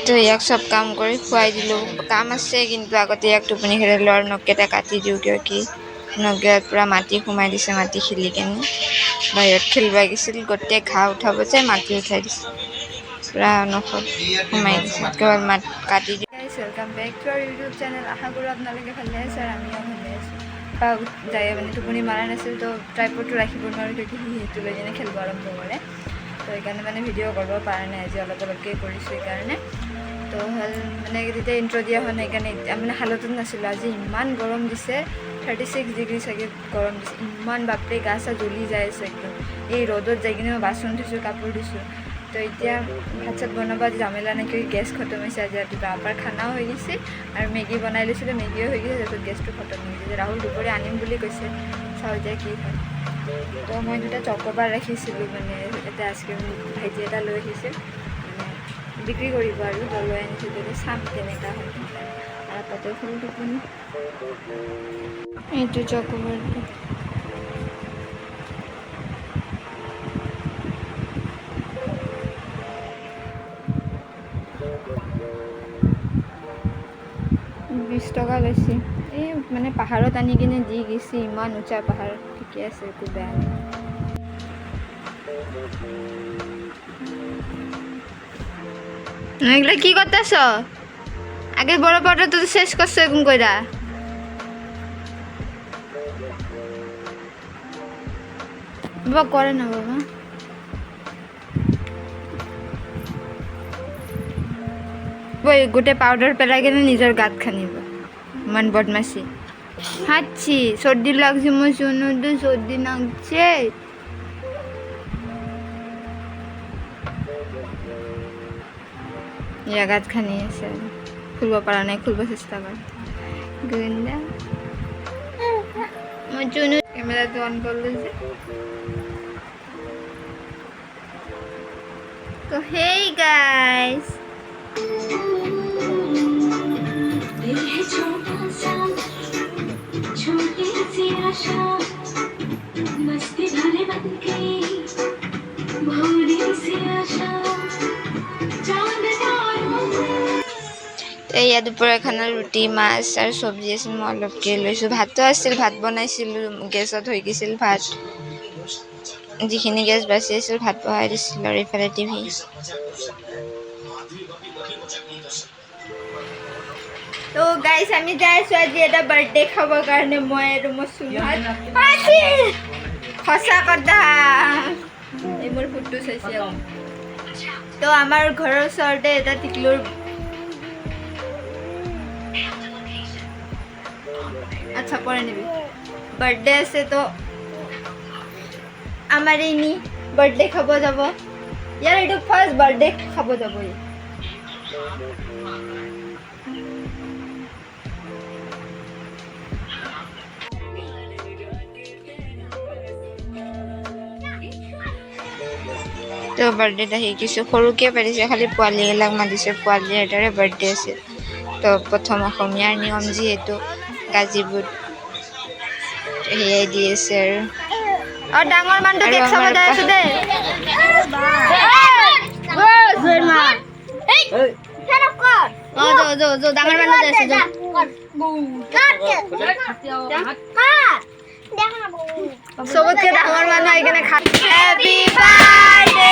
তো ইয়াক চব কাম কৰি খুৱাই দিলোঁ। কাম আছে কিন্তু আগতে ইয়াক টোপনি খেলাই দিলোঁ আৰু নখকেইটা কাটি দিওঁ, কিয় কি নখকেইটাত পূৰা মাটি সোমাই দিছে। মাটি খেলি কেনে বাহিৰত খেলিব গৈছিল, গোটেই ঘাঁহ উঠাব যে মাটি উঠাই দিছে, পূৰা নখত সোমাই দিছে, কেৱল কাটি দিওঁ। Welcome back to our YouTube channel. আশা কৰোঁ আপোনালোকে ভালে আছে আৰু আমিও ভালে আছোঁ। বা যায় মানে টোপনি মাৰা নাছিল, তো ট্ৰাইপডটো ৰাখিব নোৱাৰোঁ, কিয় সেইটো লৈ কিনে খেলিব আৰম্ভ কৰে। তো সেইকাৰণে মানে ভিডিঅ' কৰিব পৰা নাই, আজি অলপ অলপকৈ কৰিছোঁ সেইকাৰণে। তো হ'ল মানে তেতিয়া ইণ্ট্ৰ' দিয়া হোৱা নাই সেইকাৰণে মানে হালতত নাছিলোঁ। আজি ইমান গৰম দিছে, 36 ডিগ্ৰী চাগে গৰম দিছে, ইমান বাপৰে গা চা জ্বলি যাই আছে একদম। এই ৰ'দত যাই কিনে মই বাচন ধুইছোঁ, কাপোৰ ধুইছোঁ। তো এতিয়া ভাত চাত বনাব আজি জামেলা নেকি, গেছ খতম হৈছে। আজি ৰাতিপুৱা আপাৰ খানাও হৈ গৈছে আৰু মেগী বনাই লৈছিলোঁ, মেগীও হৈ গৈছে, তাৰপিছত গেছটো খতম হৈ গৈছে। ৰাহুল দুপৰীয়া আনিম বুলি কৈছে, চাওঁ এতিয়া কি হয়। তো মই দুটা চক'বাৰ ৰাখিছিলোঁ, মানে এটা আইচক্ৰীম ভাইটি এটা লৈ আহিছিল, মানে বিক্ৰী কৰিব আৰু তো লৈ আনিছোঁ। তেতিয়া চাম কেনেকুৱা হয়। আৰু তাতে ফুল টোপনি এইটো চক'বাৰটো $20 লৈছে। এই মানে পাহাৰত আনি কিনে দি গৈছে, ইমান উঁচা পাহাৰ। ঠিকে আছে, একো বেয়া নাই। এগুলো কি করতেছ? আগে বড় পাউডার তো শেষ করছো এরকম কইরা। বাবা করে না বাবা। ওই গোটে পাউডার পেলাই কিনে নিজের গাত খানিব, মান বদমাসি। হাঁচি সর্দি লাগছে, আমার শোনো তো সর্দি লাগছে। গাত খানি আছে, খুলব পারা নাই, খুলব চেষ্টা কর। গোয়েন্দা আমার জন্য ক্যামেরা তো অন করলো যে। তো হেই গাইস, এয়া দুপৰীয়া খানা ৰুটি মাছ আৰু চব্জি আছিল, মই অলপকৈ লৈছোঁ। ভাতো আছিল, ভাত বনাইছিলোঁ, গেছত হৈ গৈছিল ভাত। যিখিনি গেছ বাচি আছিল ভাত বহাই দিছিলোঁ আৰু এইফালে টিভি। তো গাইছ আমি যাই আছোঁ আজি এটা বাৰ্থডে খাবৰ কাৰণে, মই আৰু মোৰ চুনুহাত। সঁচা কথা এই মোৰ ফটো চাইছে। তো আমাৰ ঘৰৰ ওচৰতে এটা টিকলুৰ আচ্ছা পৰে নিবি বাৰ্থডে আছে, তো আমাৰ এই নি বাৰ্থডে খাব যাব। ইয়াৰ এটা ফাৰ্স্ট বাৰ্থডে খাব যাব। তো বাৰ্থডেটা শিকিছোঁ, সৰুকৈ পাতিছে, খালি পোৱালীবিলাক মাতিছে, পোৱালী এটাৰে বাৰ্থডে আছিল। তো প্ৰথম অসমীয়াৰ নিয়ম যিহেতু গাজিবুট সেয়াই দি আছে আৰু ডাঙৰ মানুহটো কেক চাব যাই আছো দেই। ডাঙৰ মানুহ যাই আছে, চবতকে ডাঙৰ মানুহ আহি কেনে খা। হেপী বাৰ্থডে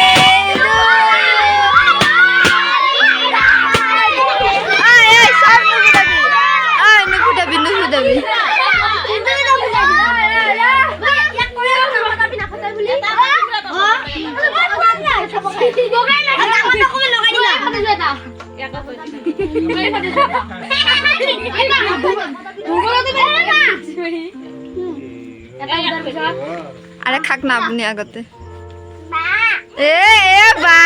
আরে খাক না আপনি আগতে। এ বা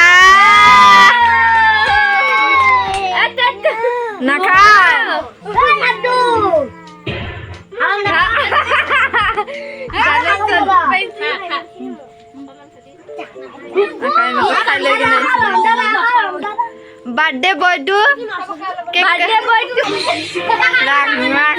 না খা বার্থডে বয়টো বার্থডে বয়টো রাখ রাখ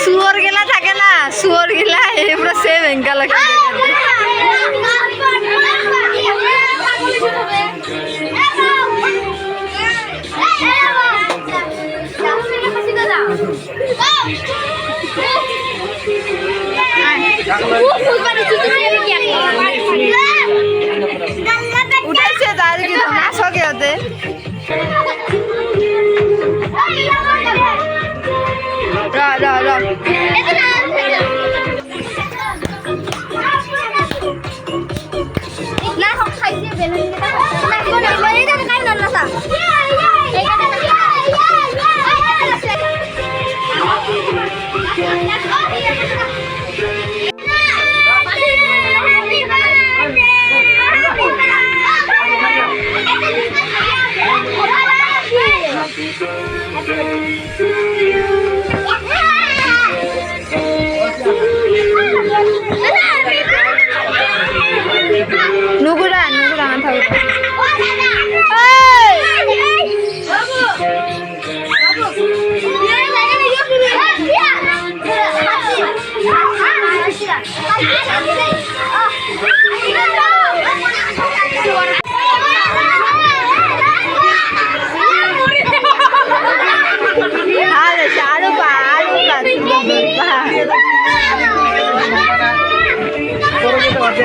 শুয়োর গেলা থাকে না, শুয়োর গেলা এই পুরো সেম এঙ্কা লাগে। উঠাইছে তাৰ কি নাচকে হতে নুগুরা মাথা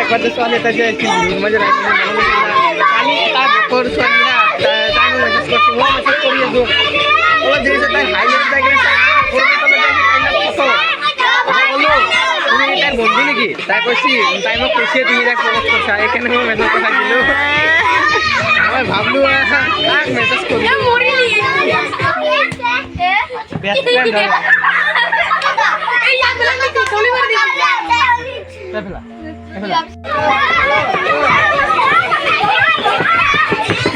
pada soal itu aja sih, macam kami tak soal ni, tak macam semua macam Korea tu. Kalau jadi saya highlight tak kira, kalau kita macam highlight foto, kalau ini tak boleh lagi, tak kusi, tak mau kusi tu ni tak fokus saya kan mau message pasal dulu. Awak bhablu tak message kau. Yang muri ni. Biasa kan. Yang bilang ni kau ni mari. Tak bila.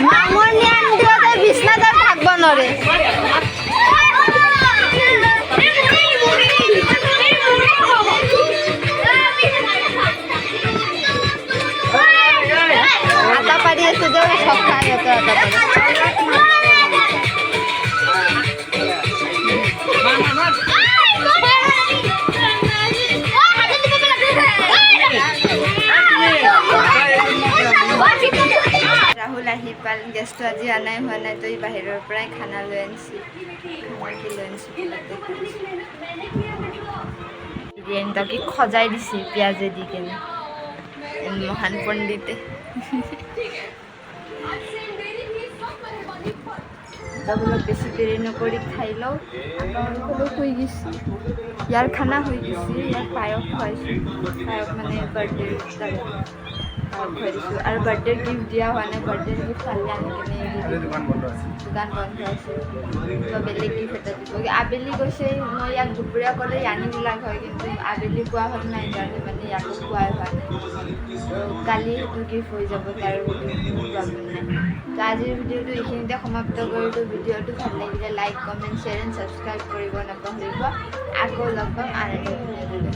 মামনিয়ান দিওতে বিছনাতে থাকব নরে আটা পারি আছে যে সব খাই হতো আটা পারি রাহুল আহি পাল গেছটো আজি আনাই হোৱা নাই তো বাহিৰৰ পৰাই খানা লৈ আনিছি বিৰিয়ানী খজাই দিছে পিঁয়াজে দি কেনে মহান পণ্ডিতে বোলো বেছি দেৰি নকৰি খাই লওঁ হৈ গৈছে ইয়াৰ খানা হৈ গৈছে ইয়াৰ পায়স খুৱাইছোঁ পায়স মানে বাৰ্থডে খুৱাইছোঁ আৰু বাৰ্থডে গিফ্ট দিয়া হোৱা নাই বাৰ্থডে গিফ্ট কালি আনি কেনে দোকান বন্ধ আছে বেলেগ গিফ্ট এটা দিব আবেলি কৈছে মই ইয়াক দুপৰীয়া ক'লে আনিবিলাক হয় কিন্তু আবেলি কোৱা হ'ল নাই কাৰণে মানে ইয়াকো খোৱাই হোৱা নাই কালি সেইটো গিফ্ট হৈ যাব তাৰ প্ৰব্লেম নাই তো আজিৰ ভিডিঅ'টো এইখিনিতে সমাপ্ত কৰিলোঁ ভিডিঅ'টো ভাল লাগিলে like comment share and subscribe কৰিব নাপাহৰিব আকৌ লগ পাম আন এটা ভিডিঅ'লৈ